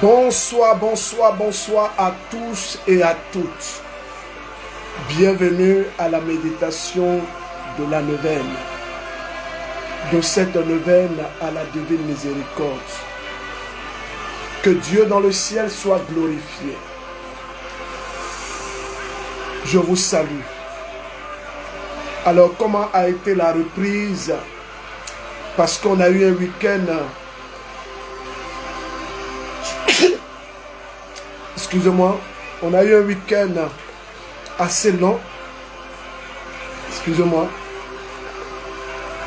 Bonsoir, bonsoir, bonsoir à tous et à toutes. Bienvenue à la méditation de la neuvaine. De cette neuvaine à la divine miséricorde. Que Dieu dans le ciel soit glorifié. Je vous salue. Alors, comment a été la reprise? Parce qu'on a eu un week-end... Excusez-moi, on a eu un week-end assez long. Excusez-moi.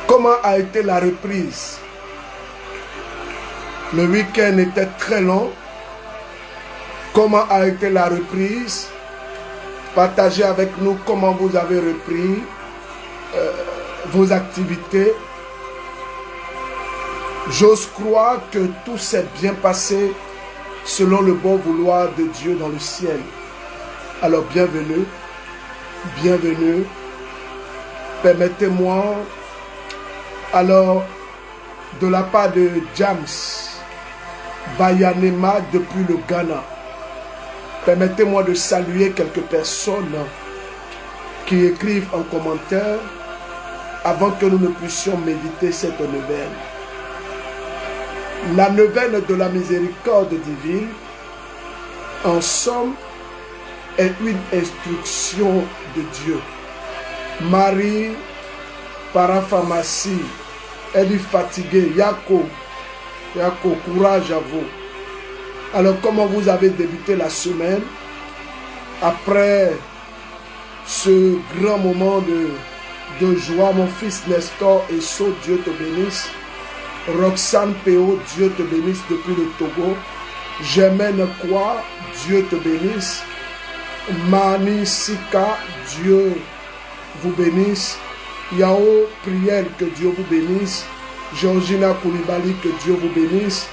Comment a été la reprise? Le week-end était très long. Comment a été la reprise? Partagez avec nous comment vous avez repris vos activités. J'ose croire que tout s'est bien passé selon le bon vouloir de Dieu dans le ciel. Alors bienvenue, bienvenue. Permettez-moi, alors, de la part de James Bayanema depuis le Ghana, permettez-moi de saluer quelques personnes qui écrivent en commentaire avant que nous ne puissions méditer cette neuvaine. La neuvaine de la miséricorde divine, en somme, est une instruction de Dieu. Marie, parapharmacie, elle est fatiguée. Yako, courage à vous. Alors, comment vous avez débuté la semaine après ce grand moment de joie? Mon fils Nestor et So, Dieu te bénisse. Roxane Péo, Dieu te bénisse depuis le Togo. Germaine Kwa, Dieu te bénisse. Mani Sika, Dieu vous bénisse. Yao Priel, que Dieu vous bénisse. Georgina Koulibaly, que Dieu vous bénisse.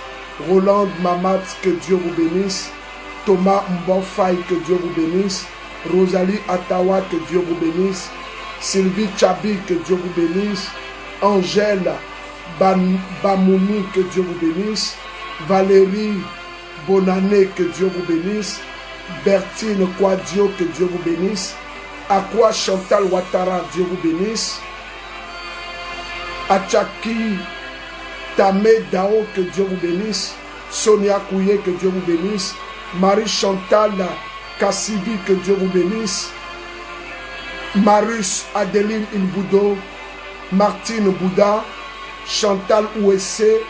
Roland Mamat, que Dieu vous bénisse. Thomas Mbofay, que Dieu vous bénisse. Rosalie Atawa, que Dieu vous bénisse. Sylvie Chabi, que Dieu vous bénisse. Angèle Bamouni, que Dieu vous bénisse. Valérie Bonané, que Dieu vous bénisse. Bertine Quadio, que Dieu vous bénisse. Aqua Chantal Ouattara, Dieu vous bénisse. Achaki Tamé Dao, que Dieu vous bénisse. Sonia Kouye, que Dieu vous bénisse. Marie Chantal Kassivi, que Dieu vous bénisse. Marus Adeline Inboudo, Martine Bouda, Chantal Ouessé,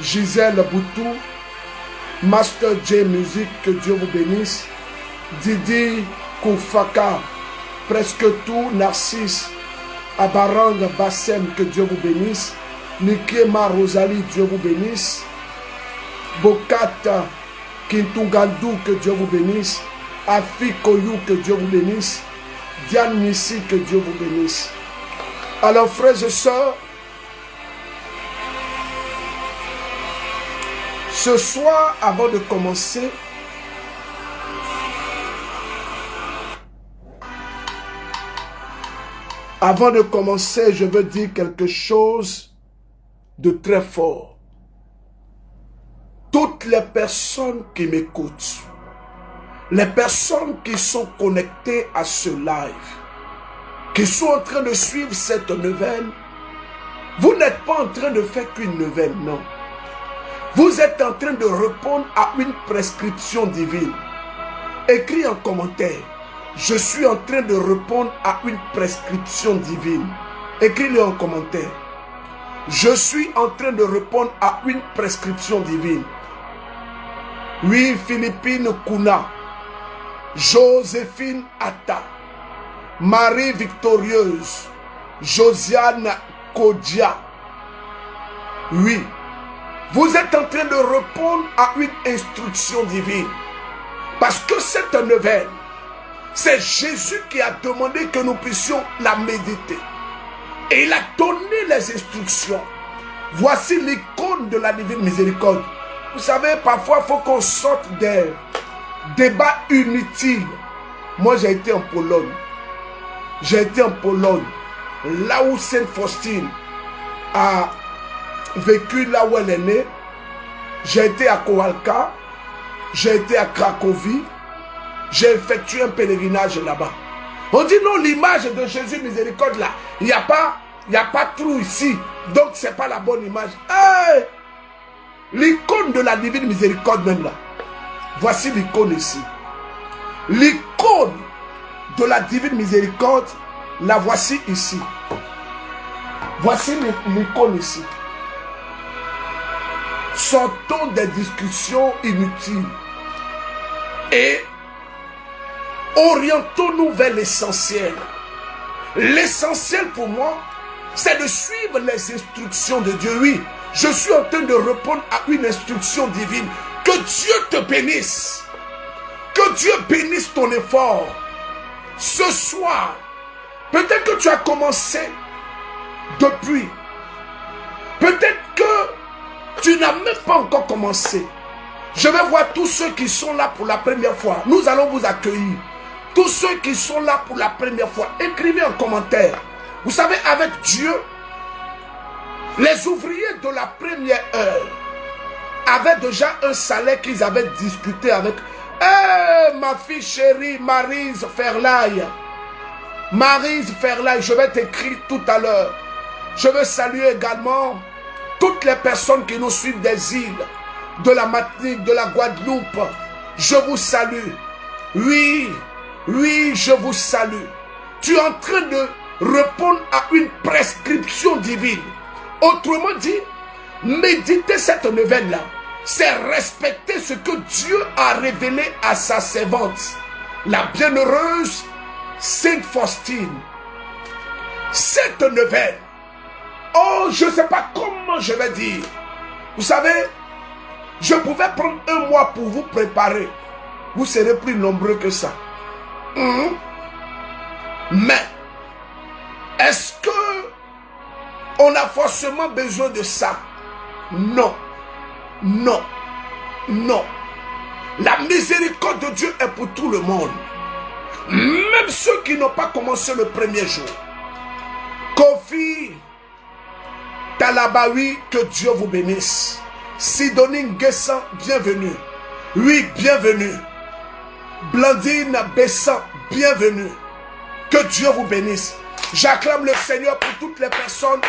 Gisèle Boutou, Master J Music, que Dieu vous bénisse. Didi Koufaka, presque tout, Narcisse, Abarang Bassem, que Dieu vous bénisse. Nikema Rosalie, Dieu vous bénisse. Bokata Kintungandou, que Dieu vous bénisse. Afi Koyou, que Dieu vous bénisse. Diane Nissi, que Dieu vous bénisse. Alors frères et sœurs, ce soir, avant de commencer, je veux dire quelque chose de très fort. Toutes les personnes qui m'écoutent, les personnes qui sont connectées à ce live, qui sont en train de suivre cette neuvaine, vous n'êtes pas en train de faire qu'une neuvaine, non. Vous êtes en train de répondre à une prescription divine. Écris en commentaire. Je suis en train de répondre à une prescription divine. Écris-le en commentaire. Je suis en train de répondre à une prescription divine. Oui, Philippine Kuna, Joséphine Atta, Marie Victorieuse, Josiane Kodia. Oui, vous êtes en train de répondre à une instruction divine. Parce que cette neuvaine, c'est Jésus qui a demandé que nous puissions la méditer. Et il a donné les instructions. Voici l'icône de la divine miséricorde. Vous savez, parfois, il faut qu'on sorte des débats inutiles. Moi, j'ai été en Pologne. J'ai été en Pologne, là où Sainte Faustine a vécu, là où elle est née. J'ai été à Kowalka. J'ai été à Cracovie. J'ai effectué un pèlerinage là-bas. On dit non, l'image de Jésus miséricorde là, il n'y a pas trou ici. Donc c'est pas la bonne image. Hey! L'icône de la divine miséricorde même là. Voici l'icône ici. L'icône de la divine miséricorde, la voici ici. Voici l'icône ici. Sortons des discussions inutiles et orientons-nous vers l'essentiel. L'essentiel pour moi, c'est de suivre les instructions de Dieu. Oui, je suis en train de répondre à une instruction divine. Que Dieu te bénisse. Que Dieu bénisse ton effort. Ce soir, peut-être que tu as commencé depuis. Peut-être que tu n'as même pas encore commencé. Je vais voir tous ceux qui sont là pour la première fois. Nous allons vous accueillir. Tous ceux qui sont là pour la première fois, écrivez en commentaire. Vous savez, avec Dieu, les ouvriers de la première heure avaient déjà un salaire qu'ils avaient discuté avec. Ma fille chérie, Maryse Ferlaille. Maryse Ferlaille, je vais t'écrire tout à l'heure. Je veux saluer également toutes les personnes qui nous suivent des îles, de la Martinique, de la Guadeloupe. Je vous salue. Oui, je vous salue. Tu es en train de répondre à une prescription divine. Autrement dit, méditer cette neuvaine-là, c'est respecter ce que Dieu a révélé à sa servante, la bienheureuse Sainte Faustine. Cette neuvaine, oh, je ne sais pas comment je vais dire. Vous savez, je pouvais prendre un mois pour vous préparer. Vous serez plus nombreux que ça. Mais, est-ce que on a forcément besoin de ça? Non. Non. Non. La miséricorde de Dieu est pour tout le monde. Même ceux qui n'ont pas commencé le premier jour. Kofi Talabawi, que Dieu vous bénisse. Sidonie Nguessan, bienvenue. Oui, bienvenue. Blandine Bessan, bienvenue. Que Dieu vous bénisse. J'acclame le Seigneur pour toutes les personnes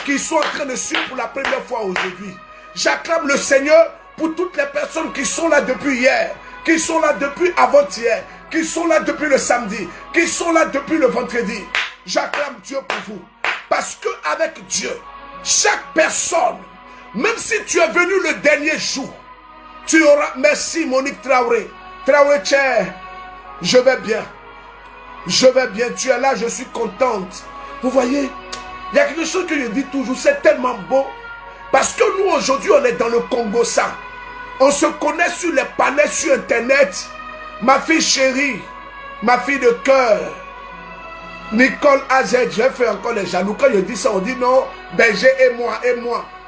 qui sont en train de suivre pour la première fois aujourd'hui. J'acclame le Seigneur pour toutes les personnes qui sont là depuis hier, qui sont là depuis avant-hier, qui sont là depuis le samedi, qui sont là depuis le vendredi. J'acclame Dieu pour vous. Parce que avec Dieu, chaque personne, même si tu es venu le dernier jour, tu auras... Merci Monique Traoré. Traoré, tiens, je vais bien. Je vais bien, tu es là, je suis contente. Vous voyez, il y a quelque chose que je dis toujours, c'est tellement beau. Parce que nous, aujourd'hui, on est dans le Congo, ça. On se connaît sur les panels, sur Internet. Ma fille chérie, ma fille de cœur, Nicole Azed, j'ai fait encore les jaloux. Quand je dis ça, on dit non, Berger et moi.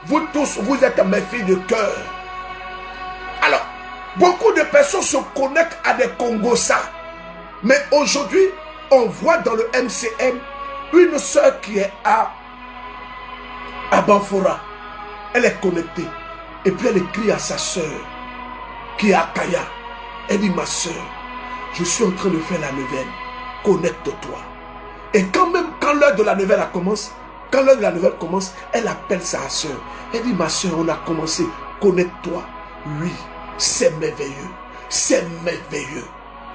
Vous tous, vous êtes mes filles de cœur. Alors, beaucoup de personnes se connectent à des Congos-ça. Mais aujourd'hui, on voit dans le MCM une soeur qui est à Banfora. Elle est connectée. Et puis elle écrit à sa soeur qui est à Kaya. Elle dit, ma soeur, je suis en train de faire la neuvaine. Connecte-toi. Et quand l'heure de la neuvaine commence, elle appelle sa soeur. Elle dit, ma soeur, on a commencé. Connecte-toi. Oui, c'est merveilleux. C'est merveilleux.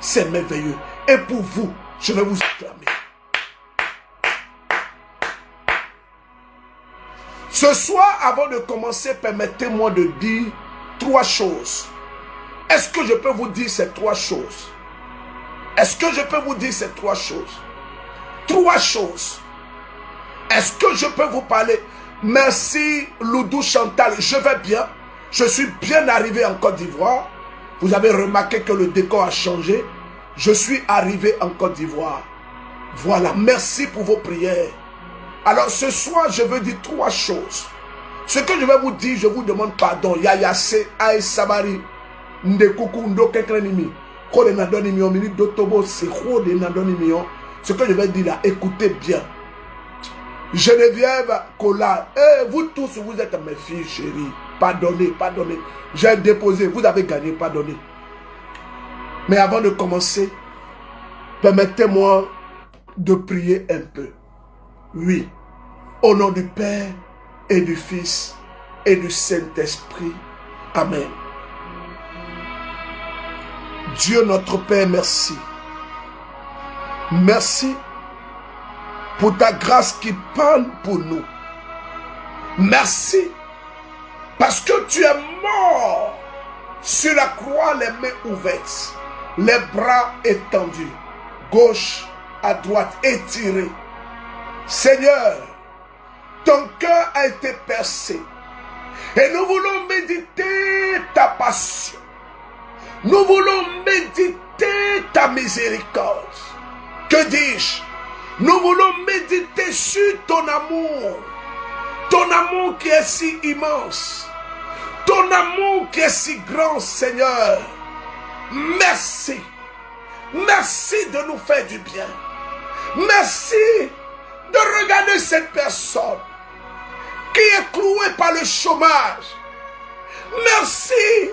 C'est merveilleux. Et pour vous, je vais vous acclamer. Ce soir, avant de commencer, permettez-moi de dire 3 choses. Est-ce que je peux vous dire ces 3 choses? Est-ce que je peux vous dire ces 3 choses? 3 choses. Est-ce que je peux vous parler? Merci Loudou Chantal, je vais bien. Je suis bien arrivé en Côte d'Ivoire. Vous avez remarqué que le décor a changé. Je suis arrivé en Côte d'Ivoire. Voilà, merci pour vos prières. Alors ce soir, je veux dire 3 choses. Ce que je vais vous dire, je vous demande pardon. Yaya se aïe sabari. Ndekuku ndo kekrenimi. Kode nadoni mion minute dotobo se kode nadoni mion. Ce que je vais dire là, écoutez bien. Geneviève Collard, vous tous, vous êtes mes filles chéries. Pardonnez, pardonnez. J'ai déposé, vous avez gagné, pardonnez. Mais avant de commencer, permettez-moi de prier un peu. Oui, au nom du Père et du Fils et du Saint-Esprit. Amen. Dieu notre Père, merci. Merci pour ta grâce qui parle pour nous. Merci parce que tu es mort sur la croix, les mains ouvertes, les bras étendus, gauche à droite étirés. Seigneur, ton cœur a été percé et nous voulons méditer ta passion. Nous voulons méditer ta miséricorde. Que dis-je? Nous voulons méditer sur ton amour. Ton amour qui est si immense. Ton amour qui est si grand, Seigneur. Merci. Merci de nous faire du bien. Merci de regarder cette personne qui est clouée par le chômage. Merci,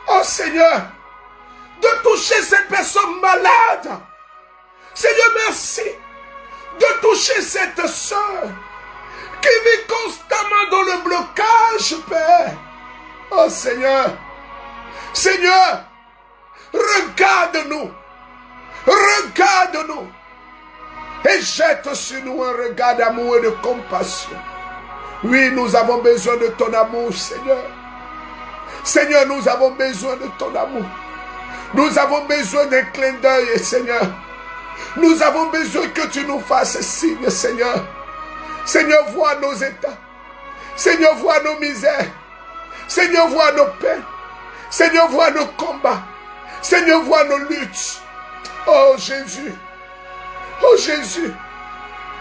oh Seigneur, de toucher cette personne malade. Seigneur, merci de toucher cette soeur qui vit constamment dans le blocage, Père. Oh Seigneur, Seigneur, regarde-nous, regarde-nous et jette sur nous un regard d'amour et de compassion. Oui, nous avons besoin de ton amour, Seigneur. Seigneur, nous avons besoin de ton amour. Nous avons besoin d'un clin d'œil, Seigneur. Nous avons besoin que tu nous fasses signe, Seigneur. Seigneur, vois nos états. Seigneur, vois nos misères. Seigneur, vois nos peines. Seigneur, vois nos combats. Seigneur, vois nos luttes. Oh Jésus. Oh Jésus.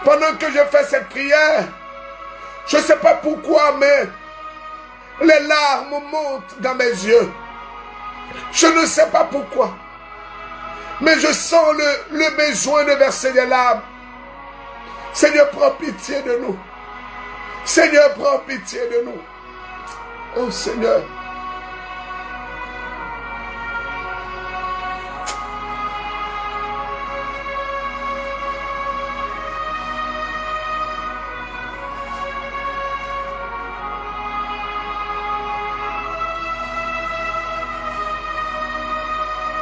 Pendant que je fais cette prière, je ne sais pas pourquoi, mais les larmes montent dans mes yeux. Je ne sais pas pourquoi. Mais je sens le besoin de verser des larmes. Seigneur, prends pitié de nous. Seigneur, prends pitié de nous. Oh Seigneur.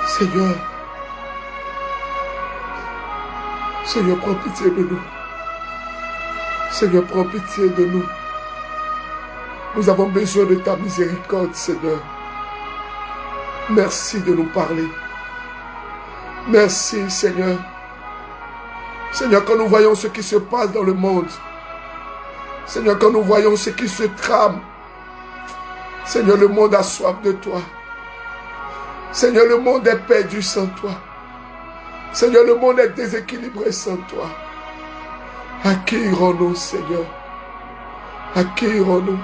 Seigneur. Seigneur, prends pitié de nous. Seigneur, prends pitié de nous. Nous avons besoin de ta miséricorde, Seigneur. Merci de nous parler. Merci, Seigneur. Seigneur, quand nous voyons ce qui se passe dans le monde, Seigneur, quand nous voyons ce qui se trame, Seigneur, le monde a soif de toi. Seigneur, le monde est perdu sans toi. Seigneur, le monde est déséquilibré sans toi. À qui irons-nous, Seigneur? À qui irons-nous?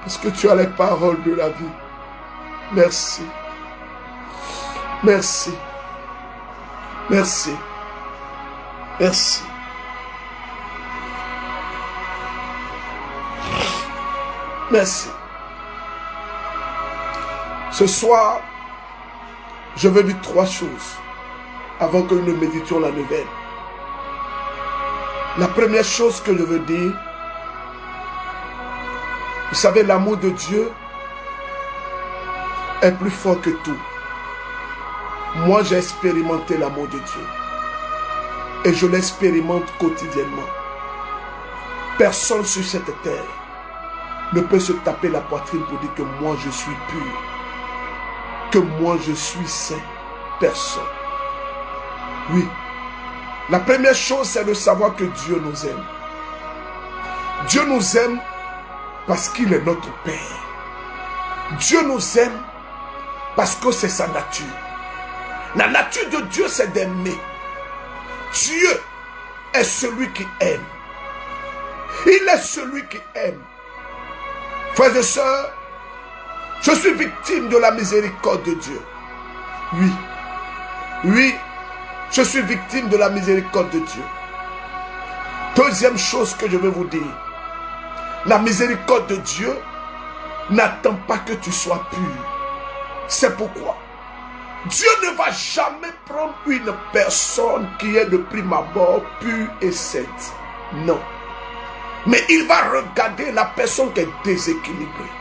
Parce que tu as les paroles de la vie. Merci. Merci. Merci. Merci. Merci. Ce soir, je veux dire 3 choses avant que nous méditions la nouvelle. La première chose que je veux dire, vous savez, l'amour de Dieu est plus fort que tout. Moi, j'ai expérimenté l'amour de Dieu. Et je l'expérimente quotidiennement. Personne sur cette terre ne peut se taper la poitrine pour dire que moi, je suis pur. Que moi, je suis saint. Personne. Oui. La première chose, c'est de savoir que Dieu nous aime. Dieu nous aime parce qu'il est notre Père. Dieu nous aime parce que c'est sa nature. La nature de Dieu, c'est d'aimer. Dieu est celui qui aime. Il est celui qui aime. Frères et sœurs, je suis victime de la miséricorde de Dieu. Oui. Oui. Je suis victime de la miséricorde de Dieu. Deuxième chose que je veux vous dire. La miséricorde de Dieu n'attend pas que tu sois pur. C'est pourquoi Dieu ne va jamais prendre une personne qui est de prime abord pure et sainte. Non. Mais il va regarder la personne qui est déséquilibrée.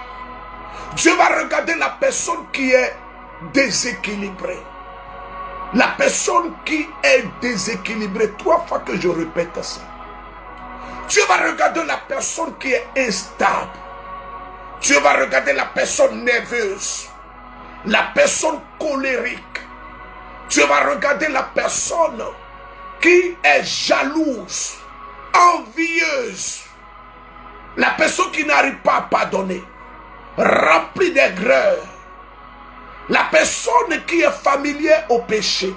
Dieu va regarder la personne qui est déséquilibrée. La personne qui est déséquilibrée. 3 fois que je répète ça. Dieu va regarder la personne qui est instable. Dieu va regarder la personne nerveuse. La personne colérique. Dieu va regarder la personne qui est jalouse, envieuse. La personne qui n'arrive pas à pardonner, remplie d'aigreur. La personne qui est familière au péché,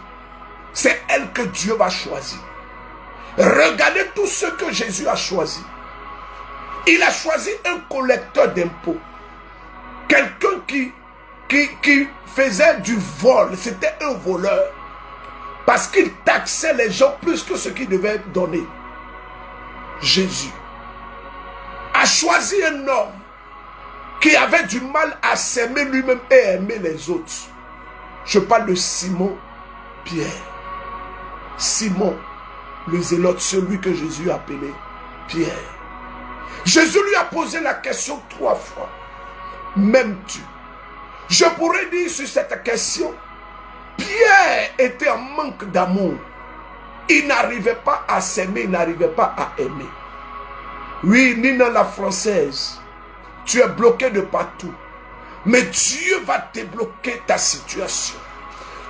c'est elle que Dieu va choisir. Regardez tout ce que Jésus a choisi. Il a choisi un collecteur d'impôts. Quelqu'un qui faisait du vol. C'était un voleur. Parce qu'il taxait les gens plus que ce qu'ils devaient donner. Jésus a choisi un homme qui avait du mal à s'aimer lui-même et aimer les autres. Je parle de Simon Pierre. Simon, le zélote, celui que Jésus a appelé Pierre. Jésus lui a posé la question 3 fois. M'aimes-tu? Je pourrais dire sur cette question, Pierre était en manque d'amour. Il n'arrivait pas à s'aimer, il n'arrivait pas à aimer. Oui, Nina la française, tu es bloqué de partout. Mais Dieu va débloquer ta situation.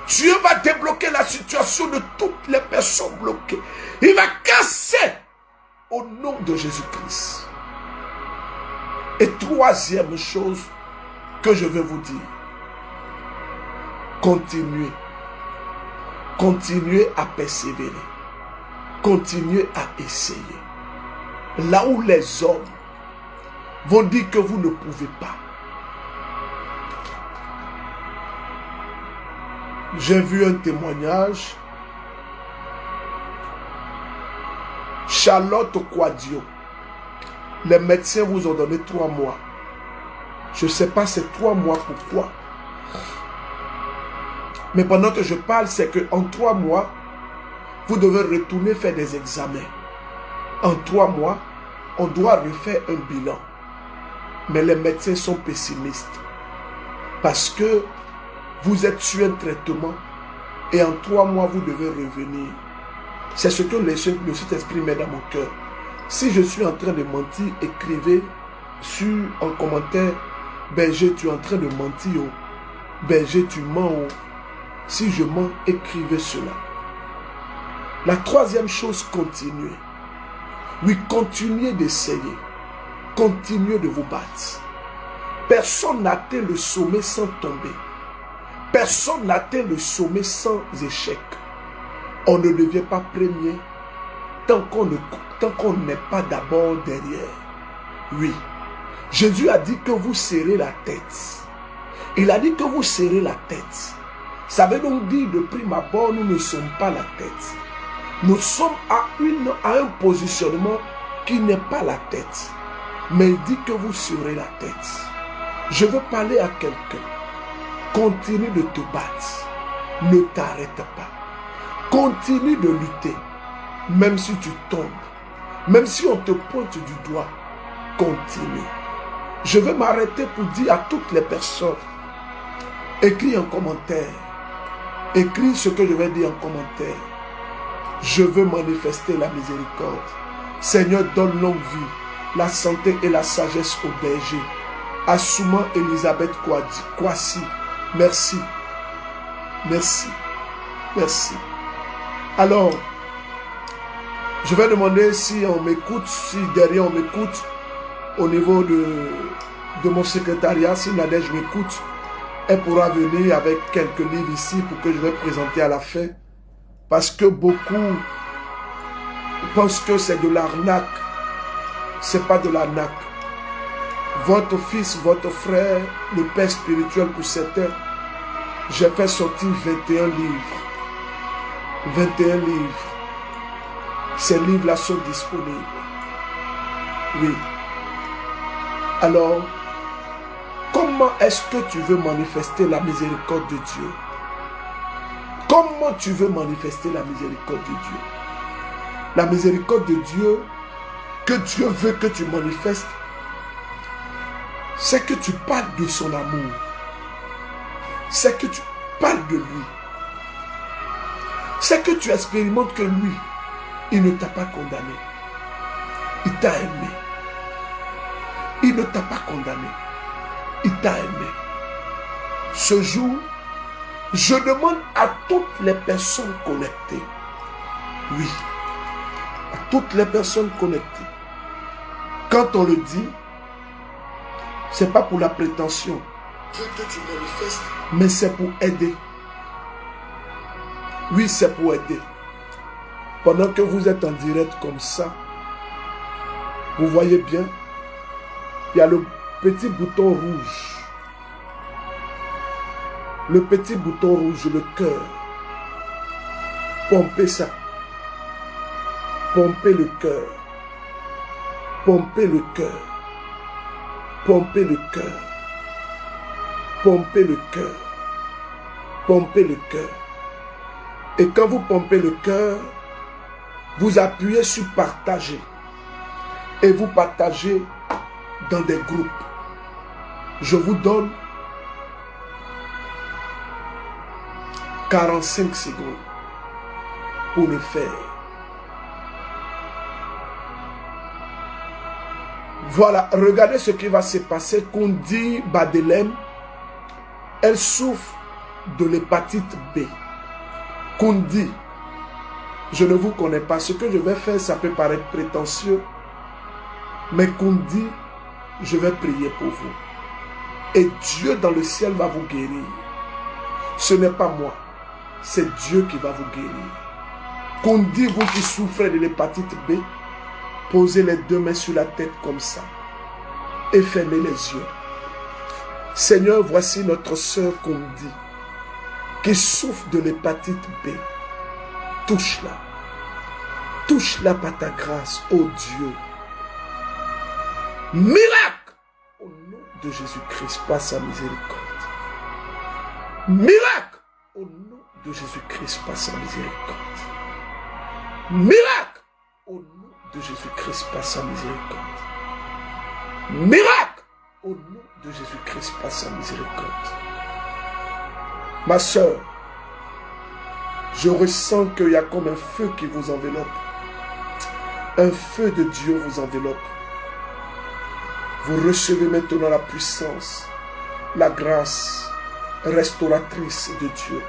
Dieu va débloquer la situation de toutes les personnes bloquées. Il va casser au nom de Jésus-Christ. Et 3e chose que je vais vous dire. Continuez. Continuez à persévérer. Continuez à essayer. Là où les hommes vont dire que vous ne pouvez pas. J'ai vu un témoignage. Charlotte Quadio. Les médecins vous ont donné 3 mois. Je ne sais pas c'est 3 mois pourquoi. Mais pendant que je parle, c'est qu'en 3 mois, vous devez retourner faire des examens. En 3 mois, on doit refaire un bilan. Mais les médecins sont pessimistes. Parce que vous êtes sur un traitement et en 3 mois, vous devez revenir. C'est ce que le Saint-Esprit met dans mon cœur. Si je suis en train de mentir, écrivez en commentaire, berger, tu es en train de mentir. Oh. Berger, tu mens. Oh. Si je mens, écrivez cela. La 3e chose, continuez. Oui, continuez d'essayer. Continuez de vous battre. Personne n'atteint le sommet sans tomber. Personne n'atteint le sommet sans échec. On ne devient pas premier tant qu'on n'est pas d'abord derrière. Oui. Jésus a dit que vous serrez la tête. Il a dit que vous serrez la tête. Ça veut donc dire de prime abord, nous ne sommes pas la tête. Nous sommes à un positionnement qui n'est pas la tête. Mais il dit que vous serez la tête. Je veux parler à quelqu'un. Continue de te battre. Ne t'arrête pas. Continue de lutter. Même si tu tombes. Même si on te pointe du doigt. Continue. Je vais m'arrêter pour dire à toutes les personnes. Écris en commentaire. Écris ce que je vais dire en commentaire. Je veux manifester la miséricorde. Seigneur, donne longue vie, la santé et la sagesse au berger. Assouma Elisabeth Kwasi. Merci. Merci. Merci. Alors, je vais demander si on m'écoute, si derrière on m'écoute, au niveau de mon secrétariat, si Nadège m'écoute, elle pourra venir avec quelques livres ici pour que je vais présenter à la fin. Parce que beaucoup pensent que c'est de l'arnaque. C'est pas de l'arnaque. Votre fils, votre frère, le père spirituel pour certains, j'ai fait sortir 21 livres. 21 livres. Ces livres-là sont disponibles. Oui. Alors, comment est-ce que tu veux manifester la miséricorde de Dieu? Comment tu veux manifester la miséricorde de Dieu? La miséricorde de Dieu, que Dieu veut que tu manifestes, c'est que tu parles de son amour. C'est que tu parles de lui. C'est que tu expérimentes que lui, il ne t'a pas condamné. Il t'a aimé. Il ne t'a pas condamné. Il t'a aimé. Ce jour, je demande à toutes les personnes connectées, oui, à toutes les personnes connectées, quand on le dit, ce n'est pas pour la prétention que tu manifestes, mais c'est pour aider. Oui, c'est pour aider. Pendant que vous êtes en direct comme ça, vous voyez bien, il y a le petit bouton rouge. Le petit bouton rouge, le cœur. Pompez ça. Pompez le cœur. Pompez le cœur. Pompez le cœur. Pompez le cœur. Pompez le cœur. Et quand vous pompez le cœur, vous appuyez sur partager. Et vous partagez dans des groupes. Je vous donne 45 secondes pour le faire. Voilà, regardez ce qui va se passer. Kundi Badelem, elle souffre de l'hépatite B. Kundi, je ne vous connais pas. Ce que je vais faire, ça peut paraître prétentieux. Mais Kundi, je vais prier pour vous. Et Dieu dans le ciel va vous guérir. Ce n'est pas moi. C'est Dieu qui va vous guérir. Kundi, vous qui souffrez de l'hépatite B, posez les deux mains sur la tête comme ça. Et fermez les yeux. Seigneur, voici notre sœur Kundi, qui souffre de l'hépatite B. Touche-la. Touche-la par ta grâce, ô Dieu. Miracle! Au nom de Jésus-Christ, par sa miséricorde. Miracle! Au nom de Jésus-Christ, par sa miséricorde. Miracle! Au nom de Jésus-Christ, par sa miséricorde. Miracle! Au nom de Jésus-Christ, par sa miséricorde. Ma soeur, je ressens qu'il y a comme un feu qui vous enveloppe. Un feu de Dieu vous enveloppe. Vous recevez maintenant la puissance, la grâce restauratrice de Dieu.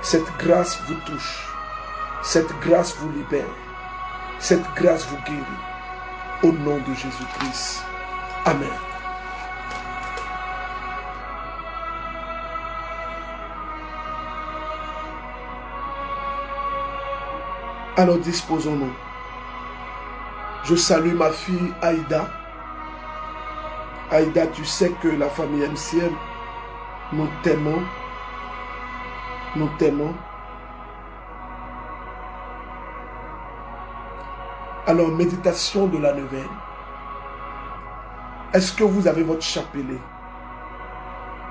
Cette grâce vous touche. Cette grâce vous libère. Cette grâce vous guérit. Au nom de Jésus-Christ. Amen. Alors disposons-nous. Je salue ma fille Aïda. Aïda, tu sais que la famille MCM, nous t'aimons. Nous t'aimons. Alors, méditation de la neuvaine. Est-ce que vous avez votre chapelet?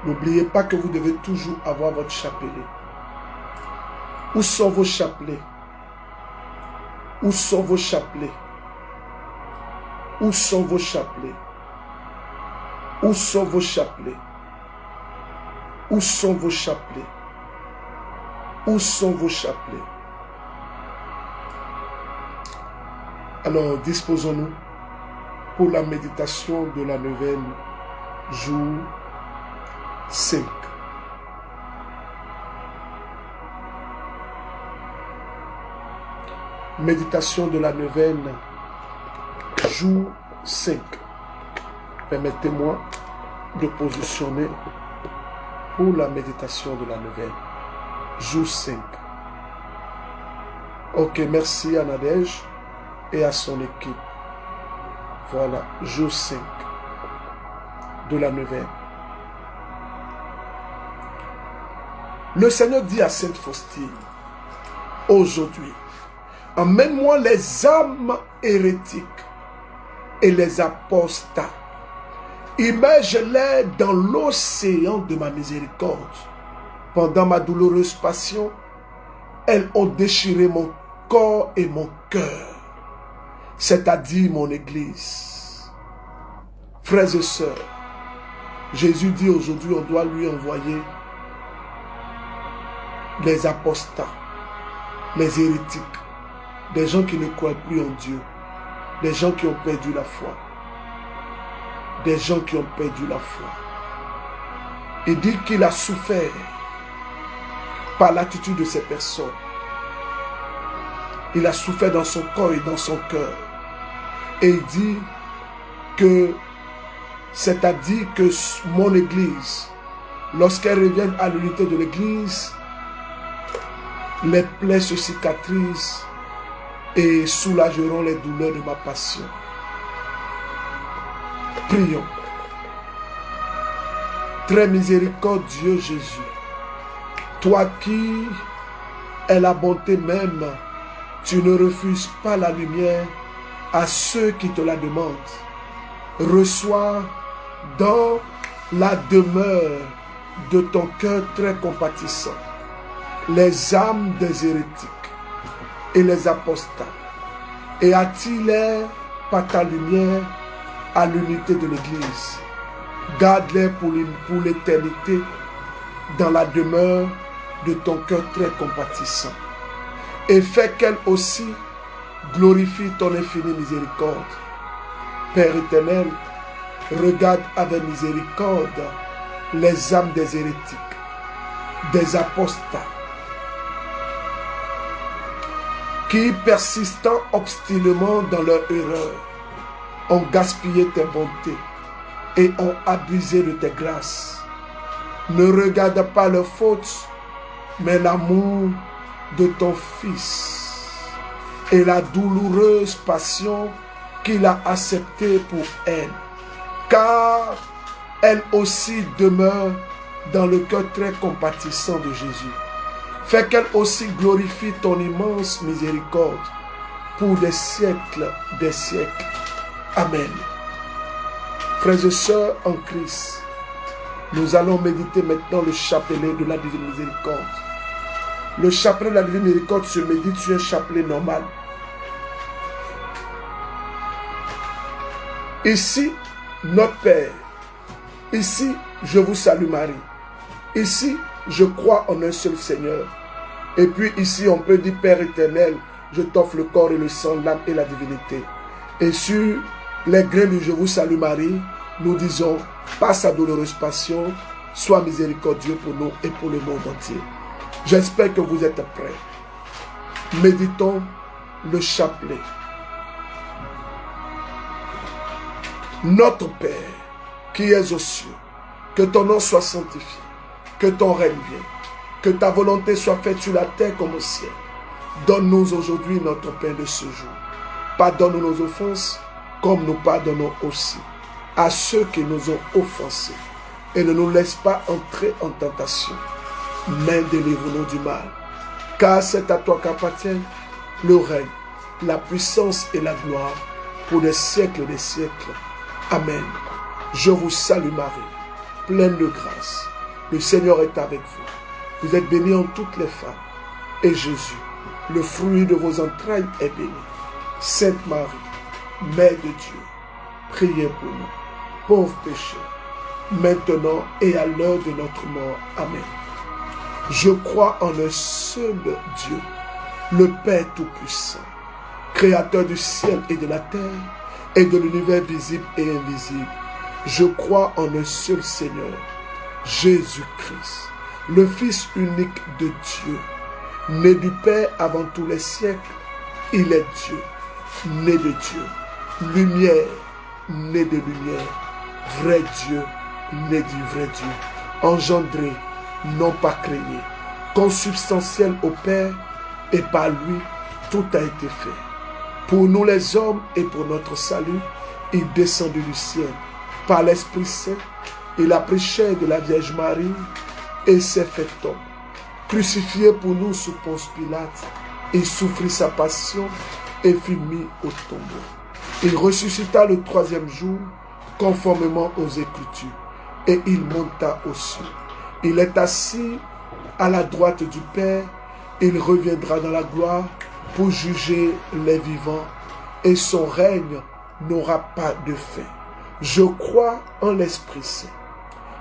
N'oubliez pas que vous devez toujours avoir votre chapelet. Où sont vos chapelets? Où sont vos chapelets? Où sont vos chapelets? Où sont vos chapelets? Où sont vos chapelets? Où sont vos chapelets? Alors, disposons-nous pour la méditation de la neuvaine, jour 5. Méditation de la neuvaine, jour 5. Permettez-moi de positionner pour la méditation de la neuvaine, jour 5. Ok, merci à Nadège et à son équipe. Voilà, jour 5 de la neuvaine. Le Seigneur dit à Sainte Faustine, aujourd'hui, emmène-moi les âmes hérétiques et les apostats. Immerge-les dans l'océan de ma miséricorde. Pendant ma douloureuse passion, elles ont déchiré mon corps et mon cœur, c'est-à-dire mon Église. Frères et sœurs, Jésus dit aujourd'hui, on doit lui envoyer les apostats, les hérétiques, des gens qui ne croient plus en Dieu, des gens qui ont perdu la foi, des gens qui ont perdu la foi. Il dit qu'il a souffert par l'attitude de ces personnes. Il a souffert dans son corps et dans son cœur. Et il dit que, c'est-à-dire que mon Église, lorsqu'elle revient à l'unité de l'Église, les plaies se cicatrisent et soulageront les douleurs de ma passion. Prions. Très miséricordieux Jésus, toi qui es la bonté même, tu ne refuses pas la lumière à ceux qui te la demandent. Reçois dans la demeure de ton cœur très compatissant les âmes des hérétiques et les apostats et attire-les par ta lumière à l'unité de l'Église. Garde-les pour l'éternité dans la demeure de ton cœur très compatissant. Et fais qu'elles aussi glorifient ton infinie miséricorde. Père éternel, regarde avec miséricorde les âmes des hérétiques, des apostats, qui, persistant obstinément dans leur erreur, ont gaspillé tes bontés et ont abusé de tes grâces. Ne regarde pas leurs fautes, mais l'amour de ton Fils et la douloureuse passion qu'il a acceptée pour elle, car elle aussi demeure dans le cœur très compatissant de Jésus. Fais qu'elle aussi glorifie ton immense miséricorde pour des siècles des siècles. Amen. Frères et sœurs en Christ, nous allons méditer maintenant le chapelet de la divine miséricorde. Le chapelet de la divine miséricorde se médite sur un chapelet normal. Ici, notre Père. Ici, je vous salue Marie. Ici, je crois en un seul Seigneur. Et puis ici, on peut dire Père éternel, je t'offre le corps et le sang, l'âme et la divinité. Et sur les grains du Je vous salue Marie, nous disons, par sa douloureuse passion, sois miséricordieux pour nous et pour le monde entier. J'espère que vous êtes prêts. Méditons le chapelet. Notre Père, qui es aux cieux, que ton nom soit sanctifié, que ton règne vienne, que ta volonté soit faite sur la terre comme au ciel. Donne-nous aujourd'hui notre pain de ce jour. Pardonne nos offenses, comme nous pardonnons aussi à ceux qui nous ont offensés. Et ne nous laisse pas entrer en tentation, mais délivre-nous du mal. Car c'est à toi qu'appartiennent le règne, la puissance et la gloire pour des siècles des siècles. Amen. Je vous salue Marie, pleine de grâce. Le Seigneur est avec vous. Vous êtes bénie en toutes les femmes. Et Jésus, le fruit de vos entrailles, est béni. Sainte Marie, Mère de Dieu, priez pour nous, pauvres pécheurs, maintenant et à l'heure de notre mort. Amen. Je crois en un seul Dieu, le Père Tout-Puissant, Créateur du ciel et de la terre, et de l'univers visible et invisible. Je crois en un seul Seigneur, Jésus-Christ, le Fils unique de Dieu, né du Père avant tous les siècles. Il est Dieu, né de Dieu, lumière, né de lumière, vrai Dieu, né du vrai Dieu, engendré, non pas créé, consubstantiel au Père, et par lui, tout a été fait. Pour nous les hommes et pour notre salut, il descendu du ciel. Par l'Esprit Saint, il a pris chair de la Vierge Marie et s'est fait homme. Crucifié pour nous sous Ponce Pilate, il souffrit sa passion et fut mis au tombeau. Il ressuscita le troisième jour, conformément aux Écritures, et il monta aux cieux. Il est assis à la droite du Père, Il reviendra dans la gloire pour juger les vivants et son règne n'aura pas de fin. Je crois en l'Esprit Saint,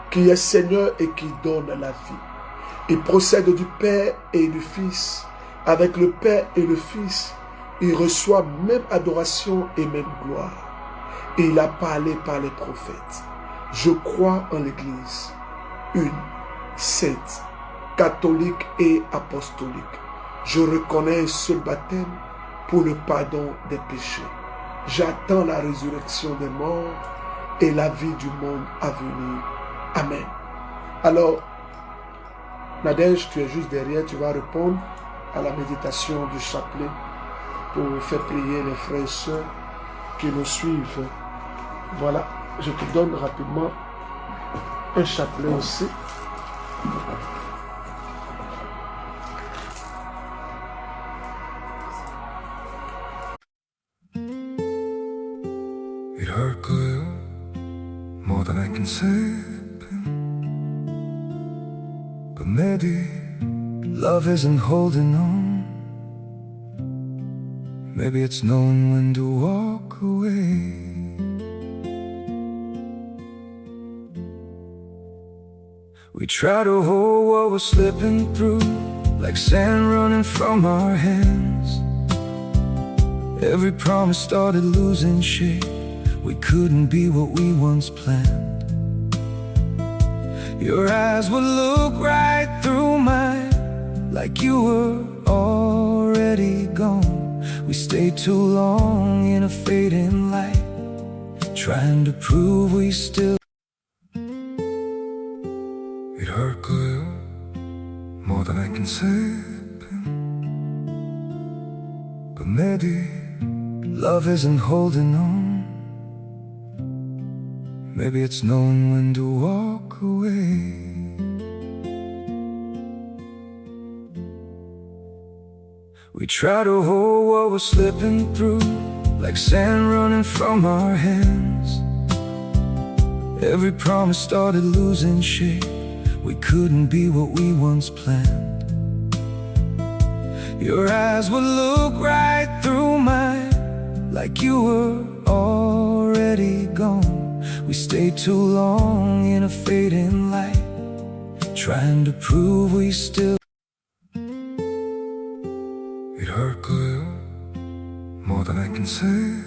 qui est Seigneur et qui donne la vie. Il procède du Père et du Fils. Avec le Père et le Fils, il reçoit même adoration et même gloire. Et il a parlé par les prophètes. Je crois en l'Église, une, sainte, catholique et apostolique. Je reconnais un seul baptême pour le pardon des péchés. J'attends la résurrection des morts et la vie du monde à venir. Amen. Alors, Nadège, tu es juste derrière, tu vas répondre à la méditation du chapelet pour faire prier les frères et sœurs qui nous suivent. Voilà, je te donne rapidement un chapelet aussi. It hurt good, more than I can say. But maybe love isn't holding on. Maybe it's knowing when to walk away. We try to hold what we're slipping through, like sand running from our hands. Every promise started losing shape. We couldn't be what we once planned. Your eyes would look right through mine, like you were already gone. We stayed too long in a fading light, trying to prove we still. It hurt good, more than I can say. But maybe love isn't holding on. Maybe it's knowing when to walk away. We try to hold what we're slipping through, like sand running from our hands. Every promise started losing shape. We couldn't be what we once planned. Your eyes would look right through mine, like you were already gone. We stayed too long in a fading light, trying to prove we still. It hurt good, more than I can say.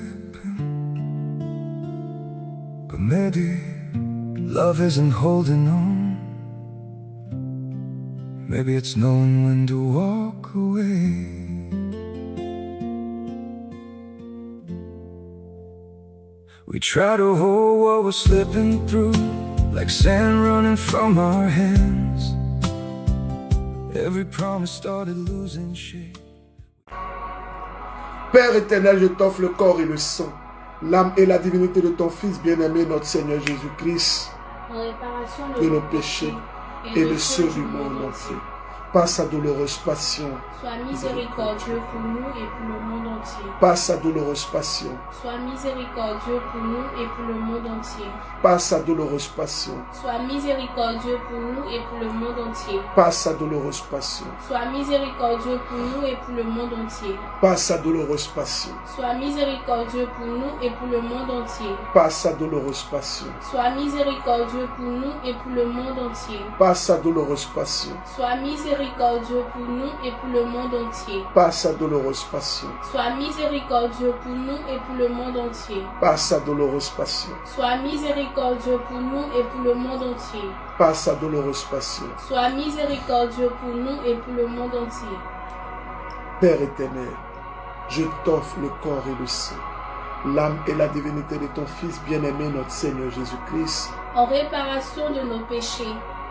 But maybe love isn't holding on. Maybe it's knowing when to walk away. We try to hold what we're slipping through, like sand running from our hands. Every promise started losing shape. Père éternel, je t'offre le corps et le sang, l'âme et la divinité de ton Fils bien-aimé, notre Seigneur Jésus-Christ, de nos péchés et de ceux du monde entier. Par sa douloureuse passion, sois miséricordieux pour nous et pour le monde entier. Par sa douloureuse passion, Sois miséricordieux pour nous et pour le monde entier. par sa douloureuse passion, Sois miséricordieux pour nous et pour le monde entier. par sa douloureuse passion, Sois miséricordieux pour nous et pour le monde entier. par sa douloureuse passion, Sois miséricordieux pour nous et pour le monde entier. par sa douloureuse passion, Sois miséricordieux pour nous et pour le monde entier. par sa douloureuse passion, Sois miséricordieux pour nous et pour le monde entier. par sa douloureuse passion, Sois miséricordieux pour nous et pour le monde entier. par sa douloureuse passion, Sois miséricordieux pour nous et pour le monde entier. par sa douloureuse passion. Sois miséricordieux pour nous et pour le monde entier. Père éternel, je t'offre le corps et le sang, l'âme et la divinité de ton Fils bien-aimé, notre Seigneur Jésus-Christ, En réparation de nos péchés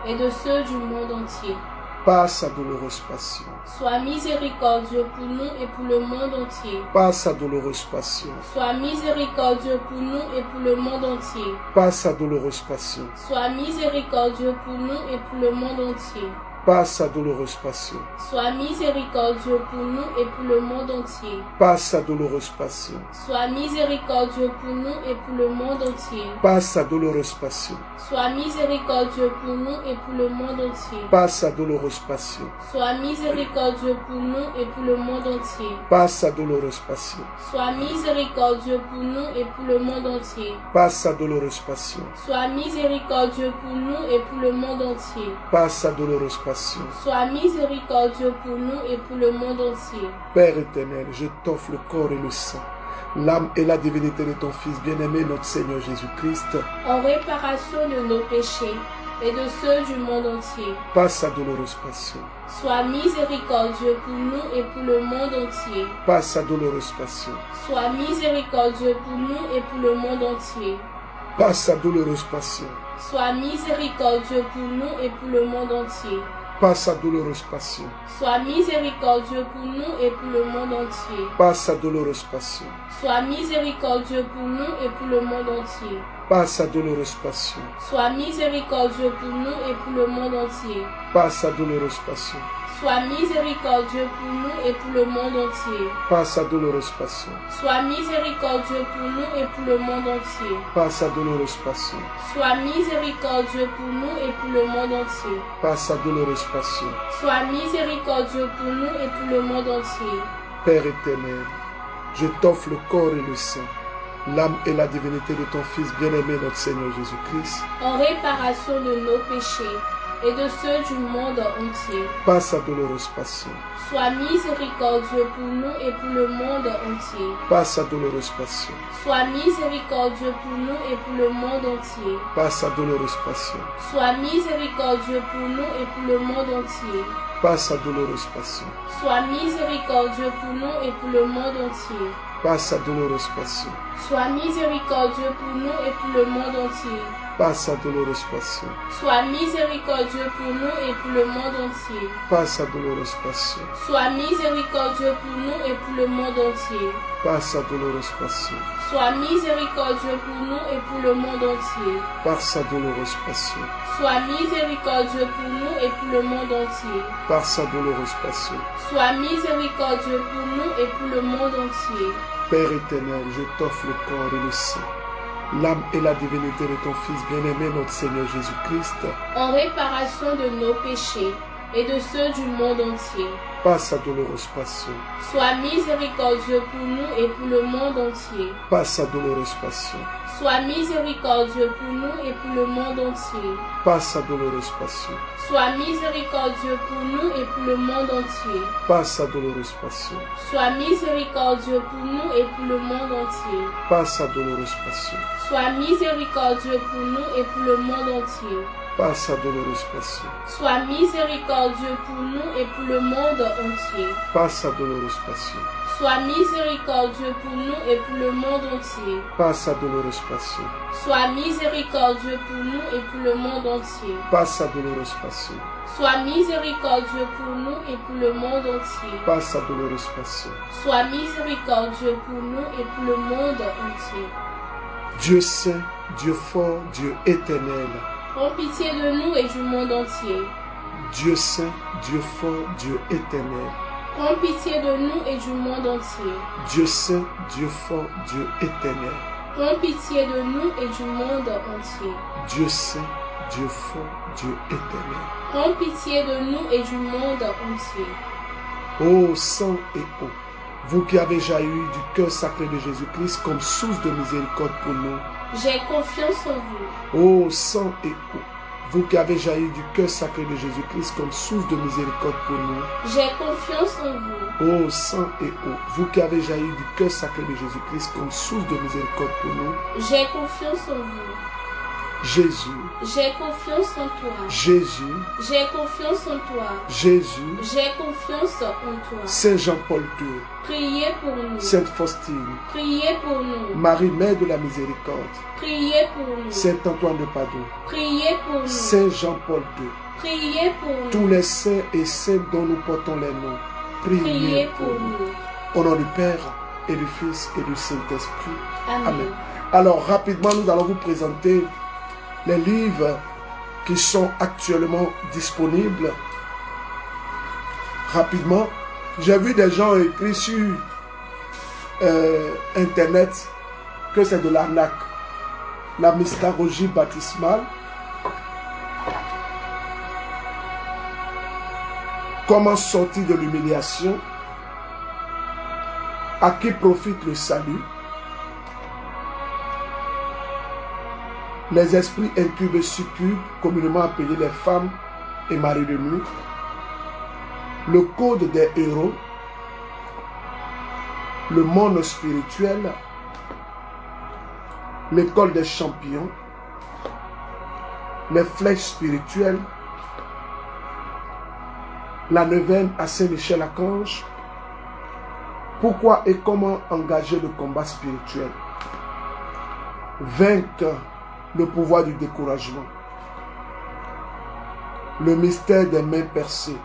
et de ceux du monde entier. par sa douloureuse passion, Sois miséricordieux pour nous et pour le monde entier. par sa douloureuse passion, Sois miséricordieux pour nous et pour le monde entier. par sa douloureuse passion, Sois miséricordieux pour nous et pour le monde entier. par sa douloureuse passion, Sois miséricordieux pour nous et pour le monde entier. par sa douloureuse passion, Sois miséricordieux pour nous et pour le monde entier. par sa douloureuse passion, Sois miséricordieux pour nous et pour le monde entier. par sa douloureuse passion, Sois miséricordieux pour nous et pour le monde entier. par sa douloureuse passion, Sois miséricordieux pour nous et pour le monde entier. par sa douloureuse passion, Sois miséricordieux pour nous et pour le monde entier. par sa douloureuse passion. Sois miséricordieux pour nous et pour le monde entier. Père éternel, je t'offre le corps et le sang, l'âme et la divinité de ton Fils bien-aimé, notre Seigneur Jésus-Christ, En réparation de nos péchés et de ceux du monde entier. par sa douloureuse passion, Sois miséricordieux pour nous et pour le monde entier. par sa douloureuse passion, Sois miséricordieux pour nous et pour le monde entier. par sa douloureuse passion, Sois miséricordieux pour nous et pour le monde entier. par sa douloureuse passion, Sois miséricordieux pour nous et pour le monde entier. par sa douloureuse passion, Sois miséricordieux pour nous et pour le monde entier. par sa douloureuse passion, Sois miséricordieux pour nous et pour le monde entier. par sa douloureuse passion, Sois miséricordieux pour nous et pour le monde entier. par sa douloureuse passion, Sois miséricordieux pour nous et pour le monde entier. par sa douloureuse passion, Sois miséricordieux pour nous et pour le monde entier. par sa douloureuse passion. Sois miséricordieux pour nous et pour le monde entier. Père éternel, je t'offre le corps et le sang, l'âme et la divinité de ton Fils bien-aimé, notre Seigneur Jésus-Christ, En réparation de nos péchés et de ceux du monde entier. par sa douloureuse passion, Sois miséricordieux pour nous et pour le monde entier. par sa douloureuse passion, Sois miséricordieux pour nous et pour le monde entier. par sa douloureuse passion, Sois miséricordieux pour nous et pour le monde entier. par sa douloureuse passion, Sois miséricordieux pour nous et pour le monde entier. par sa douloureuse passion, Sois miséricordieux pour nous et pour le monde entier. par sa douloureuse passion, Sois miséricordieux pour nous et pour le monde entier. par sa douloureuse passion, Sois miséricordieux pour nous et pour le monde entier. par sa douloureuse passion, Sois miséricordieux pour nous et pour le monde entier. par sa douloureuse passion, Sois miséricordieux pour nous et pour le monde entier. par sa douloureuse passion. Sois miséricordieux pour nous et pour le monde entier. Père éternel, je t'offre le corps et le sang, l'âme et la divinité de ton Fils bien-aimé, notre Seigneur Jésus-Christ, En réparation de nos péchés et de ceux du monde entier. par sa douloureuse passion, Sois miséricordieux pour nous et pour le monde entier. par sa douloureuse passion, Sois miséricordieux pour nous et pour le monde entier. par sa douloureuse passion, Sois miséricordieux pour nous et pour le monde entier. par sa douloureuse passion, Sois miséricordieux pour nous et pour le monde entier. par sa douloureuse passion, Sois miséricordieux pour nous et pour le monde entier. par sa douloureuse passion, Sois miséricordieux pour nous et pour le monde entier. par sa douloureuse passion, Sois miséricordieux pour nous et pour le monde entier. par sa douloureuse passion, Sois miséricordieux pour nous et pour le monde entier. par sa douloureuse passion, Sois miséricordieux pour nous et pour le monde entier. par sa douloureuse passion. Sois miséricordieux pour nous et pour le monde entier. Dieu saint, Dieu fort, Dieu éternel, Prends pitié de nous et du monde entier. Dieu saint, Dieu fort, Dieu éternel, Prends pitié de nous et du monde entier. Dieu saint, Dieu fort, Dieu éternel, Prends pitié de nous et du monde entier. Dieu saint, Dieu fort, Dieu éternel. Prends pitié de nous et du monde entier. Ô sang et eau, vous qui avez jailli du cœur sacré de Jésus-Christ comme source de miséricorde pour nous. J'ai confiance en vous. Ô sang et eau, vous qui avez jailli du cœur sacré de Jésus-Christ comme source de miséricorde pour nous. J'ai confiance en vous. Ô sang et eau, vous qui avez jailli du cœur sacré de Jésus-Christ comme source de miséricorde pour nous. J'ai confiance en vous. Jésus, J'ai confiance en toi. Jésus, J'ai confiance en toi. Jésus, J'ai confiance en toi. Saint Jean-Paul II, Priez pour nous. Sainte Faustine, Priez pour nous. Marie, Mère de la Miséricorde, Priez pour nous. Saint Antoine de Padoue, Priez pour nous. Saint Jean-Paul II, Priez pour nous. tous les saints et saintes dont nous portons les noms, priez Priez pour pour nous. nous. Au nom du Père et du Fils et du Saint-Esprit. Amen. Amen. Alors, rapidement, nous allons vous présenter les livres qui sont actuellement disponibles rapidement. J'ai vu des gens écrire sur Internet que c'est de l'arnaque. La mystagogie baptismale. Comment sortir de l'humiliation? À qui profite le salut? Les esprits incubes et succubes, communément appelés les femmes et maris de nuit. Le code des héros. Le monde spirituel. L'école des champions. Les flèches spirituelles. La neuvaine à Saint-Michel-Archange. Pourquoi et comment engager le combat spirituel? Vaincre le pouvoir du découragement. Le mystère des mains percées.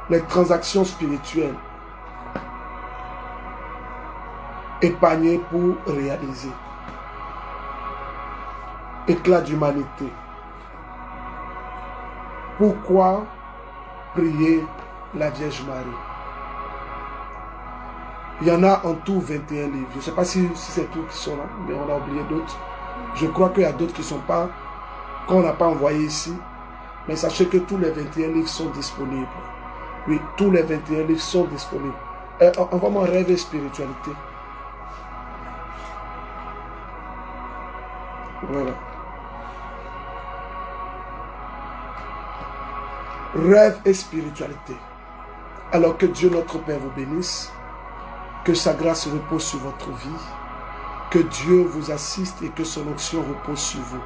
Les transactions spirituelles. Épargner pour réaliser. Éclat d'humanité. Pourquoi prier la Vierge Marie? Il y en a en tout 21 livres. Je ne sais pas si c'est tous qui sont là, mais on a oublié d'autres. Je crois qu'il y a d'autres qui ne sont pas, qu'on n'a pas envoyé ici. Mais sachez que tous les 21 livres sont disponibles. Oui, tous les 21 livres sont disponibles. Envoie-moi rêve et spiritualité. Voilà. Rêve et spiritualité. Alors que Dieu notre Père vous bénisse. Que sa grâce repose sur votre vie. Que Dieu vous assiste et que son onction repose sur vous.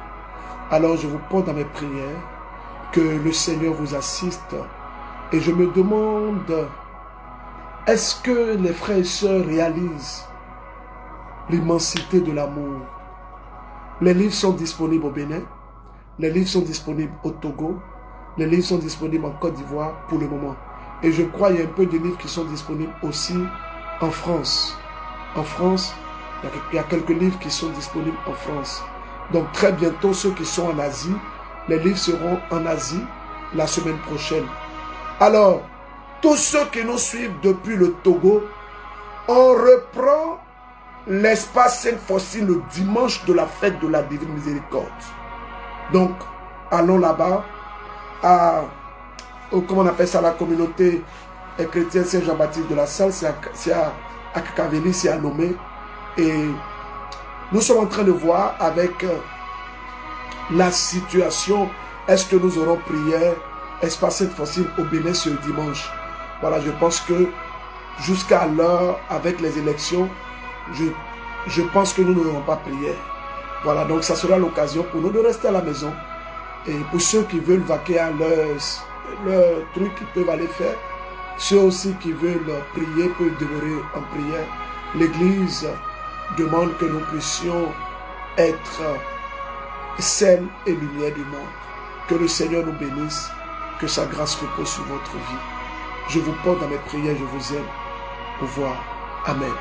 Alors je vous porte dans mes prières. Que le Seigneur vous assiste. Et je me demande, est-ce que les frères et sœurs réalisent l'immensité de l'amour? Les livres sont disponibles au Bénin. Les livres sont disponibles au Togo. Les livres sont disponibles en Côte d'Ivoire pour le moment. Et je crois qu'il y a un peu de livres qui sont disponibles aussi en France. En France, il y a quelques livres qui sont disponibles en France. Donc très bientôt, ceux qui sont en Asie, les livres seront en Asie la semaine prochaine. Alors, tous ceux qui nous suivent depuis le Togo, on reprend l'espace Sainte-Faustine le dimanche de la fête de la Divine Miséricorde. Donc, allons là-bas, comment on appelle ça, la communauté chrétienne Saint-Jean-Baptiste de la Salle, c'est à Kakaveli, c'est à Lomé. Et nous sommes en train de voir avec la situation, est-ce que nous aurons prière, espace Sainte-Faustine au Bénin ce dimanche. Voilà, je pense que jusqu'à l'heure, avec les élections, je pense que nous n'aurons pas prière. Voilà, donc ça sera l'occasion pour nous de rester à la maison. Et pour ceux qui veulent vaquer à leur truc, ils peuvent aller faire. Ceux aussi qui veulent prier peuvent demeurer en prière. L'Église demande que nous puissions être sel et lumière du monde. Que le Seigneur nous bénisse, que sa grâce repose sur votre vie. Je vous porte dans mes prières, je vous aime. Au revoir. Amen.